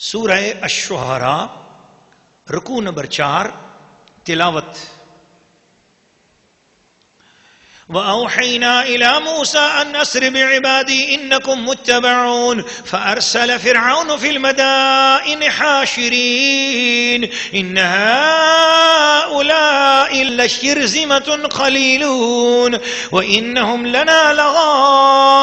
سورہ الشعراء رکوع نمبر 4 تلاوت. وَأَوْحَيْنَا إِلَى مُوسَىٰ أَنْ أَسْرِ بِعِبَادِي إِنَّكُمْ مُتَّبَعُونَ فَأَرْسَلَ فِرْعَوْنُ فِي الْمَدَائِنِ حَاشِرِينَ إِنَّ هَٰؤُلَاءِ لَشِرْذِمَةٌ قَلِيلُونَ وَإِنَّهُمْ لَنَا لَغَائِظُونَ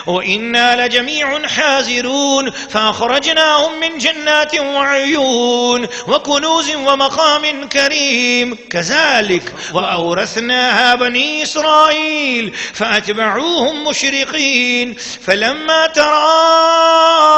وَإِنَّا لَجَمِيعٌ حَاذِرُونَ فَأَخْرَجْنَاهُمْ مِنْ جَنَّاتٍ وَعُيُونٍ وَكُنُوزٍ وَمَقَامٍ كَرِيمٍ كَذَٰلِكَ وَأَوْرَثْنَاهَا بني إسرائيل فأتبعوهم مشرقين فلما تراءى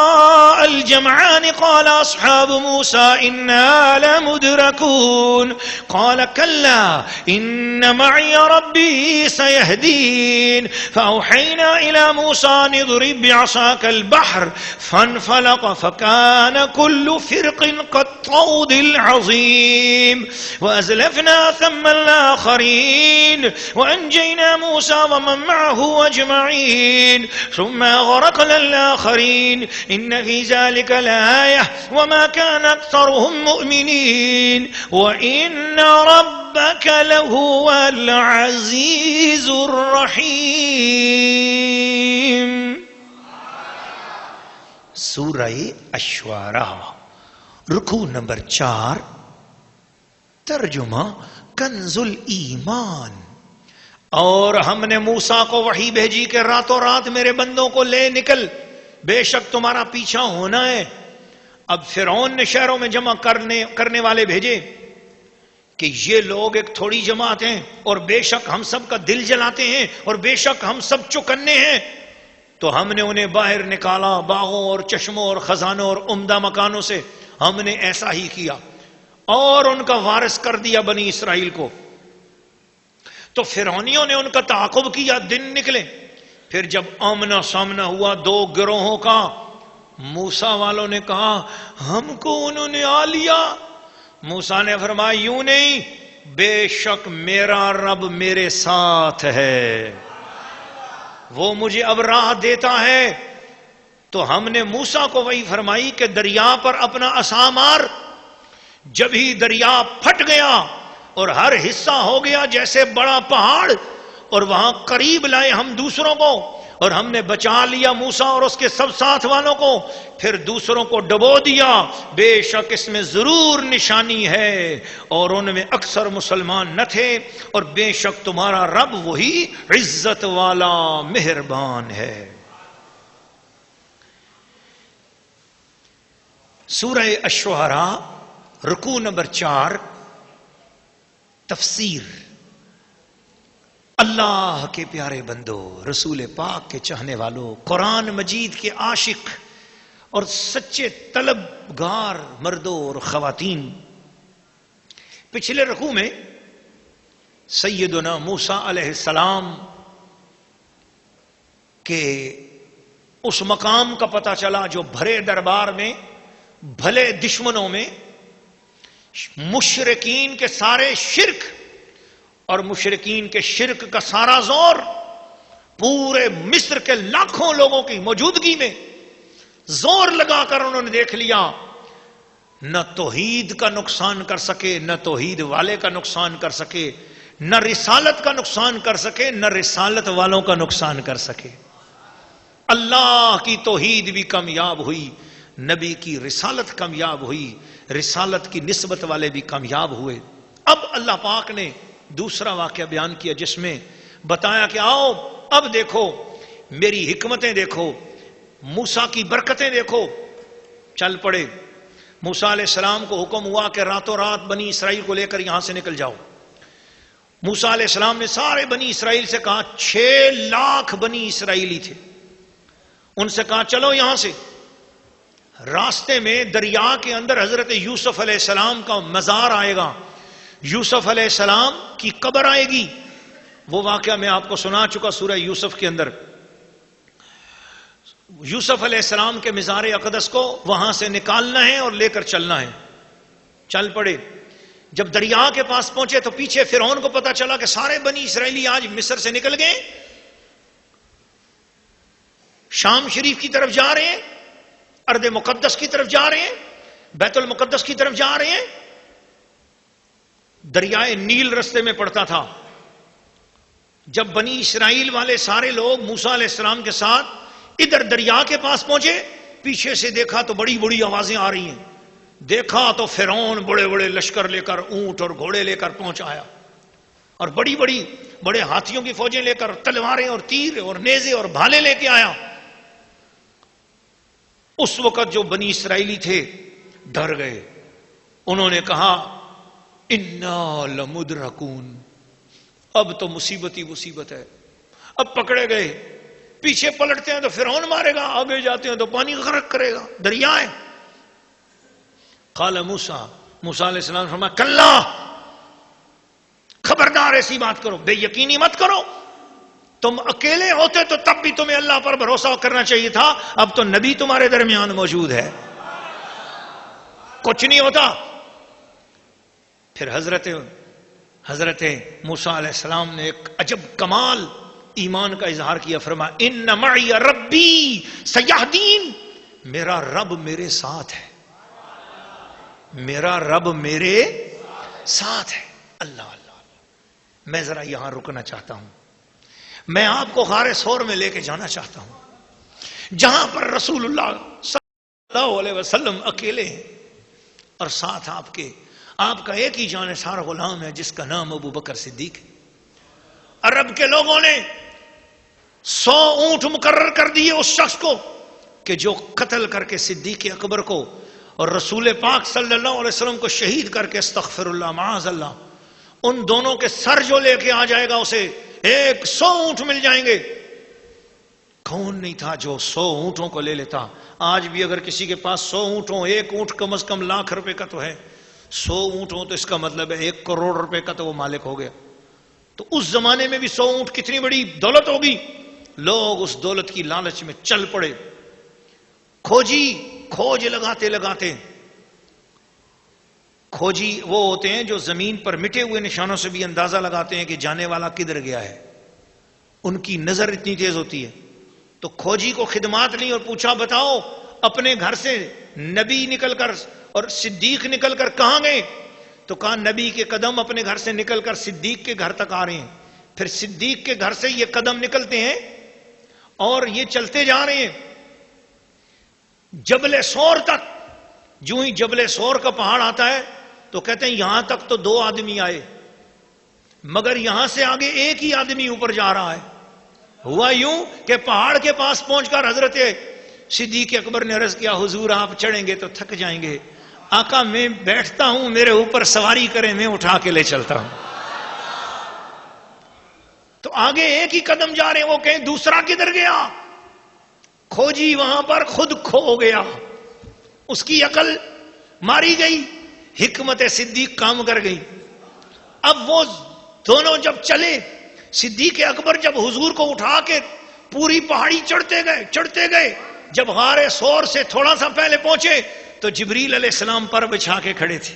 الجمعان قال أصحاب موسى إنا لمدركون قال كلا إن معي ربي سيهدين فأوحينا إلى موسى أن اضرب بعصاك البحر فانفلق فكان كل فرق كالطود العظيم وأزلفنا ثم الآخرين وأنجينا موسى ومن معه أجمعين ثم أغرقنا الآخرين إن في ذلك لآية وما كان أكثرهم مؤمنين وإن ربك لهو العزيز الرحيم. سورہ الشعراء رکوع نمبر 4 ترجمہ کنز الایمان. اور ہم نے موسیٰ کو وحی بھیجی کہ راتوں رات میرے بندوں کو لے نکل، بے شک تمہارا پیچھا ہونا ہے. اب فرعون نے شہروں میں جمع کرنے والے بھیجے کہ یہ لوگ ایک تھوڑی جماعت ہیں اور بے شک ہم سب کا دل جلاتے ہیں اور بے شک ہم سب چوکنے ہیں. تو ہم نے انہیں باہر نکالا باغوں اور چشموں اور خزانوں اور عمدہ مکانوں سے. ہم نے ایسا ہی کیا اور ان کا وارث کر دیا بنی اسرائیل کو. تو فرعونیوں نے ان کا تعاقب کیا، دن نکلے. پھر جب آمنا سامنا ہوا دو گروہوں کا، موسیٰ والوں نے کہا ہم کو انہوں نے آ لیا. موسیٰ نے فرمایا یوں نہیں، بے شک میرا رب میرے ساتھ ہے، وہ مجھے اب راہ دیتا ہے. تو ہم نے موسیٰ کو وہی فرمائی کہ دریا پر اپنا عصا مار. جب ہی دریا پھٹ گیا اور ہر حصہ ہو گیا جیسے بڑا پہاڑ، اور وہاں قریب لائے ہم دوسروں کو اور ہم نے بچا لیا موسیٰ اور اس کے سب ساتھ والوں کو. پھر دوسروں کو ڈبو دیا. بے شک اس میں ضرور نشانی ہے اور ان میں اکثر مسلمان نہ تھے، اور بے شک تمہارا رب وہی عزت والا مہربان ہے. سورہ الشعراء رکوع نمبر 4 تفسیر. اللہ کے پیارے بندو، رسول پاک کے چاہنے والوں، قرآن مجید کے عاشق اور سچے طلبگار مردوں اور خواتین، پچھلے رکوع میں سیدنا موسیٰ علیہ السلام کے اس مقام کا پتہ چلا جو بھرے دربار میں، بھلے دشمنوں میں، مشرکین کے سارے شرک اور مشرکین کے شرک کا سارا زور پورے مصر کے لاکھوں لوگوں کی موجودگی میں زور لگا کر انہوں نے دیکھ لیا. نہ توحید کا نقصان کر سکے، نہ توحید والے کا نقصان کر سکے، نہ رسالت کا نقصان کر سکے، نہ رسالت والوں کا نقصان کر سکے. اللہ کی توحید بھی کامیاب ہوئی، نبی کی رسالت کامیاب ہوئی، رسالت کی نسبت والے بھی کامیاب ہوئے. اب اللہ پاک نے دوسرا واقعہ بیان کیا جس میں بتایا کہ آؤ اب دیکھو میری حکمتیں، دیکھو موسیٰ کی برکتیں دیکھو. چل پڑے. موسیٰ علیہ السلام کو حکم ہوا کہ راتوں رات بنی اسرائیل کو لے کر یہاں سے نکل جاؤ. موسیٰ علیہ السلام نے سارے بنی اسرائیل سے کہا، 6 لاکھ بنی اسرائیلی تھے، ان سے کہا چلو یہاں سے. راستے میں دریا کے اندر حضرت یوسف علیہ السلام کا مزار آئے گا، یوسف علیہ السلام کی قبر آئے گی. وہ واقعہ میں آپ کو سنا چکا سورہ یوسف کے اندر. یوسف علیہ السلام کے مزار اقدس کو وہاں سے نکالنا ہے اور لے کر چلنا ہے. چل پڑے. جب دریا کے پاس پہنچے تو پیچھے فرعون کو پتا چلا کہ سارے بنی اسرائیلی آج مصر سے نکل گئے، شام شریف کی طرف جا رہے ہیں. ارض مقدس کی طرف جا رہے ہیں، بیت المقدس کی طرف جا رہے ہیں. دریائے نیل رستے میں پڑتا تھا. جب بنی اسرائیل والے سارے لوگ موسیٰ علیہ السلام کے ساتھ ادھر دریا کے پاس پہنچے، پیچھے سے دیکھا تو بڑی بڑی آوازیں آ رہی ہیں. دیکھا تو فرعون بڑے بڑے لشکر لے کر، اونٹ اور گھوڑے لے کر پہنچ آیا، اور بڑے ہاتھیوں کی فوجیں لے کر، تلواریں اور تیر اور نیزے اور بھالے لے کے آیا. اس وقت جو بنی اسرائیلی تھے ڈر گئے. انہوں نے کہا انا لمدرکون، اب تو مصیبت ہی مصیبت ہے، اب پکڑے گئے. پیچھے پلٹتے ہیں تو فرعون مارے گا، آگے جاتے ہیں تو پانی غرق کرے گا، دریا ہے. قال موسیٰ علیہ السلام فرمایا کلا، خبردار ایسی بات کرو، بے یقینی مت کرو. تم اکیلے ہوتے تو تب بھی تمہیں اللہ پر بھروسہ کرنا چاہیے تھا، اب تو نبی تمہارے درمیان موجود ہے، کچھ نہیں ہوتا. پھر حضرت موسیٰ علیہ السلام نے ایک عجب کمال ایمان کا اظہار کیا. فرمایا ان معی ربی سیہدین، میرا رب میرے ساتھ ہے، میرا رب میرے ساتھ ہے. اللہ اللہ. میں ذرا یہاں رکنا چاہتا ہوں. میں آپ کو غار ثور میں لے کے جانا چاہتا ہوں، جہاں پر رسول اللہ صلی اللہ علیہ وسلم اکیلے ہیں، اور ساتھ آپ کا ایک ہی جانثار غلام ہے جس کا نام ابو بکر صدیق ہے. عرب کے لوگوں نے 100 اونٹ مقرر کر دیے اس شخص کو کہ جو قتل کر کے صدیق اکبر کو اور رسول پاک صلی اللہ علیہ وسلم کو شہید کر کے، استغفر اللہ معاذ اللہ، ان دونوں کے سر جو لے کے آ جائے گا اسے 100 اونٹ مل جائیں گے. کون نہیں تھا جو 100 اونٹوں کو لے لیتا؟ آج بھی اگر کسی کے پاس 100 اونٹ ہوں، ایک اونٹ کم از کم لاکھ روپے کا تو ہے، 100 اونٹ ہوں تو اس کا مطلب ہے 1 کروڑ روپے کا تو وہ مالک ہو گیا. تو اس زمانے میں بھی 100 اونٹ کتنی بڑی دولت ہوگی. لوگ اس دولت کی لالچ میں چل پڑے. کھوج لگاتے کھوجی وہ ہوتے ہیں جو زمین پر مٹے ہوئے نشانوں سے بھی اندازہ لگاتے ہیں کہ جانے والا کدھر گیا ہے. ان کی نظر اتنی تیز ہوتی ہے. تو کھوجی کو خدمات لی اور پوچھا بتاؤ اپنے گھر سے نبی نکل کر اور صدیق نکل کر کہاں گئے؟ تو کہا نبی کے قدم اپنے گھر سے نکل کر صدیق کے گھر تک آ رہے ہیں، پھر صدیق کے گھر سے یہ قدم نکلتے ہیں اور یہ چلتے جا رہے ہیں جبل ثور تک. جو ہی جبل ثور کا پہاڑ آتا ہے تو کہتے ہیں یہاں تک تو 2 آدمی آئے، مگر یہاں سے آگے ایک ہی آدمی اوپر جا رہا ہے. ہوا یوں کہ پہاڑ کے پاس پہنچ کر حضرت صدیق اکبر نے عرض کیا حضور آپ چڑھیں گے تو تھک جائیں گے. آقا میں بیٹھتا ہوں، میرے اوپر سواری کریں، میں اٹھا کے لے چلتا ہوں. تو آگے ایک ہی قدم جا رہے ہیں، وہ کہیں دوسرا کدھر گیا؟ کھوجی وہاں پر خود کھو گیا، اس کی عقل ماری گئی، حکمت صدیق کام کر گئی. اب وہ دونوں جب چلے، صدیق اکبر جب حضور کو اٹھا کے پوری پہاڑی چڑھتے گئے، جب غار ثور سے تھوڑا سا پہلے پہنچے تو جبریل علیہ السلام پر بچھا کے کھڑے تھے.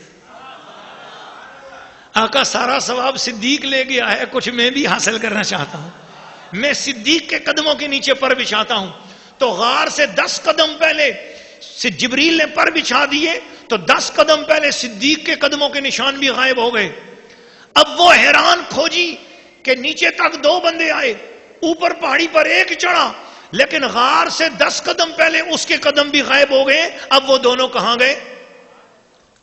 آقا سارا ثواب صدیق لے گیا ہے، کچھ میں بھی حاصل کرنا چاہتا ہوں، میں صدیق کے قدموں کے نیچے پر بچھاتا ہوں. تو غار سے 10 قدم پہلے جبریل نے پر بچھا دیے تو 10 قدم پہلے صدیق کے قدموں کے نشان بھی غائب ہو گئے. اب وہ حیران کھوجی کہ نیچے تک 2 بندے آئے، اوپر پہاڑی پر ایک چڑھا، لیکن غار سے 10 قدم پہلے اس کے قدم بھی غائب ہو گئے. اب وہ دونوں کہاں گئے؟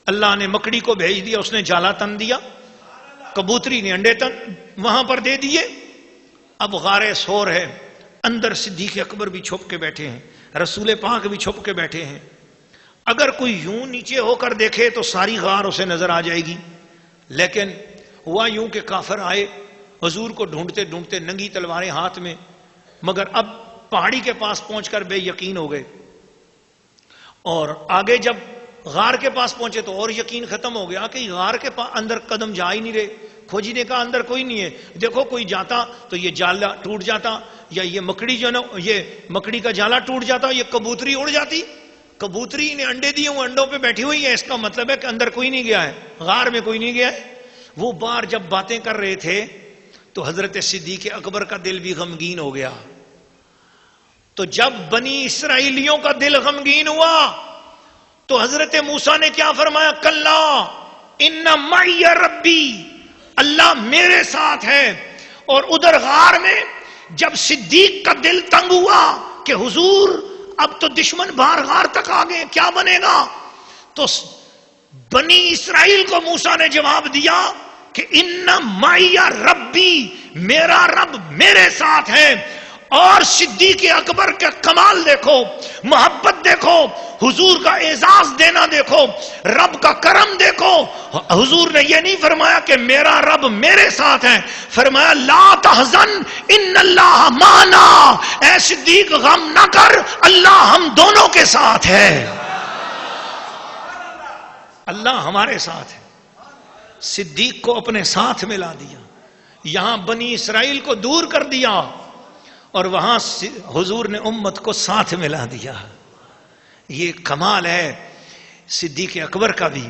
اللہ نے مکڑی کو بھیج دیا، اس نے جالا تن دیا، کبوتری نے انڈے تن وہاں پر دے دیے. اب غار ثور ہے، اندر صدیق اکبر بھی چھپ کے بیٹھے ہیں، رسول پاک بھی چھپ کے بیٹھے ہیں. اگر کوئی یوں نیچے ہو کر دیکھے تو ساری غار اسے نظر آ جائے گی، لیکن ہوا یوں کہ کافر آئے حضور کو ڈھونڈتے ڈھونڈتے، ننگی تلواریں ہاتھ میں، مگر اب پہاڑی کے پاس پہنچ کر بے یقین ہو گئے. اور آگے جب غار کے پاس پہنچے تو اور یقین ختم ہو گیا کہ غار کے اندر قدم جا ہی نہیں رہے. کھوجی نے کہا اندر کوئی نہیں ہے، دیکھو کوئی جاتا تو یہ جالا ٹوٹ جاتا، یا یہ مکڑی جو نا، یہ مکڑی کا جالا ٹوٹ جاتا، یہ کبوتری اڑ جاتی. کبوتری نے انڈے دیے ہوں، انڈوں پہ بیٹھی ہوئی ہے، اس کا مطلب ہے کہ اندر کوئی نہیں گیا ہے، غار میں کوئی نہیں گیا ہے. وہ بار جب باتیں کر رہے تھے تو حضرت صدیق اکبر کا دل بھی غمگین ہو گیا. تو جب بنی اسرائیلیوں کا دل غمگین ہوا تو حضرت موسیٰ نے کیا فرمایا؟ کلا ان معی ربی، اللہ میرے ساتھ ہے۔ اور ادھر غار میں جب صدیق کا دل تنگ ہوا کہ حضور اب تو دشمن باہر غار تک آ گئے، کیا بنے گا؟ تو بنی اسرائیل کو موسیٰ نے جواب دیا کہ ان معی ربی، میرا رب میرے ساتھ ہے۔ اور صدیق اکبر کا کمال دیکھو، محبت دیکھو، حضور کا اعزاز دینا دیکھو، رب کا کرم دیکھو۔ حضور نے یہ نہیں فرمایا کہ میرا رب میرے ساتھ ہے، فرمایا لا تحزن ان اللہ معنا، اے صدیق غم نہ کر، اللہ ہم دونوں کے ساتھ ہے، اللہ ہمارے ساتھ ہے۔ صدیق کو اپنے ساتھ ملا دیا، یہاں بنی اسرائیل کو دور کر دیا، اور وہاں حضور نے امت کو ساتھ ملا دیا۔ یہ کمال ہے صدیق اکبر کا بھی۔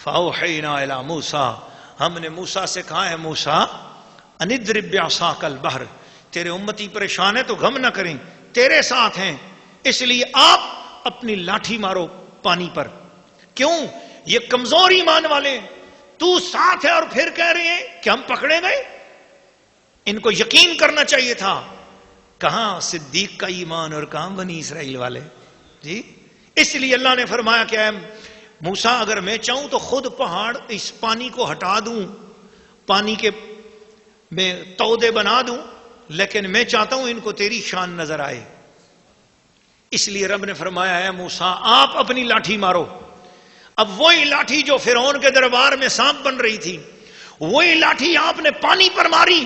فَأَوْحَيْنَا إِلَىٰ مُوسَىٰ، ہم نے موسیٰ سے کہا ہے موسیٰ أَنِ اضْرِب بِّعَصَاكَ الْبَحْرَ، تیرے امتی پریشان ہے تو غم نہ کریں، تیرے ساتھ ہیں، اس لیے آپ اپنی لاٹھی مارو پانی پر۔ کیوں؟ یہ کمزور ایمان والے، تو ساتھ ہے اور پھر کہہ رہے ہیں کہ ہم پکڑے گئے۔ ان کو یقین کرنا چاہیے تھا، کہاں صدیق کا ایمان اور کہاں بنی اسرائیل والے جی۔ اس لیے اللہ نے فرمایا کہ اے موسیٰ اگر میں چاہوں تو خود پہاڑ اس پانی کو ہٹا دوں، پانی کے میں تودے بنا دوں، لیکن میں چاہتا ہوں ان کو تیری شان نظر آئے۔ اس لیے رب نے فرمایا اے موسیٰ آپ اپنی لاٹھی مارو۔ اب وہی لاٹھی جو فرعون کے دربار میں سانپ بن رہی تھی، وہی لاٹھی آپ نے پانی پر ماری،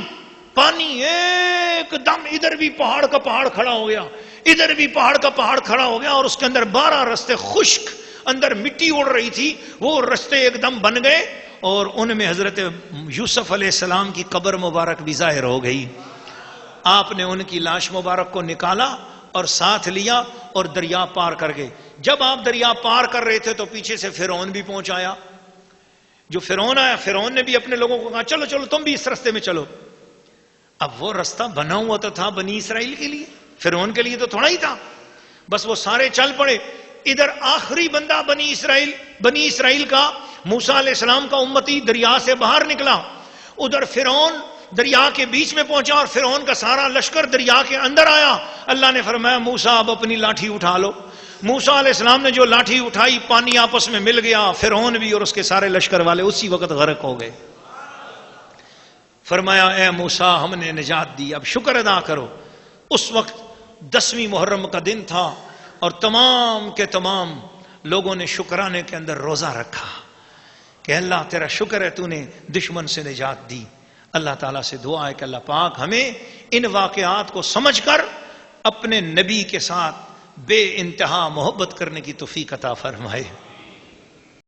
پانی ایک دم ادھر بھی پہاڑ کا پہاڑ کھڑا ہو گیا، ادھر بھی پہاڑ کا پہاڑ کھڑا ہو گیا، اور اس کے اندر 12 رستے خشک، اندر مٹی اڑ رہی تھی، وہ رستے ایک دم بن گئے، اور ان میں حضرت یوسف علیہ السلام کی قبر مبارک بھی ظاہر ہو گئی۔ آپ نے ان کی لاش مبارک کو نکالا اور ساتھ لیا اور دریا پار کر گئے۔ جب آپ دریا پار کر رہے تھے تو پیچھے سے فرعون بھی پہنچ آیا۔ جو فرعون آیا، فرعون نے بھی اپنے لوگوں کو کہا چلو چلو تم بھی اس رستے میں چلو۔ اب وہ رستہ بنا ہوا تو تھا بنی اسرائیل کے لیے، فرعون کے لیے تو تھوڑا ہی تھا، بس وہ سارے چل پڑے۔ ادھر آخری بندہ بنی اسرائیل کا موسیٰ علیہ السلام کا امتی دریا سے باہر نکلا، ادھر فرعون دریا کے بیچ میں پہنچا اور فرعون کا سارا لشکر دریا کے اندر آیا۔ اللہ نے فرمایا موسیٰ اب اپنی لاٹھی اٹھا لو۔ موسیٰ علیہ السلام نے جو لاٹھی اٹھائی، پانی آپس میں مل گیا، فرعون بھی اور اس کے سارے لشکر والے اسی وقت غرق ہو گئے۔ فرمایا اے موسیٰ ہم نے نجات دی، اب شکر ادا کرو۔ اس وقت 10ویں محرم کا دن تھا اور تمام کے تمام لوگوں نے شکرانے کے اندر روزہ رکھا کہ اللہ تیرا شکر ہے تو نے دشمن سے نجات دی۔ اللہ تعالیٰ سے دعا ہے کہ اللہ پاک ہمیں ان واقعات کو سمجھ کر اپنے نبی کے ساتھ بے انتہا محبت کرنے کی توفیق عطا فرمائے۔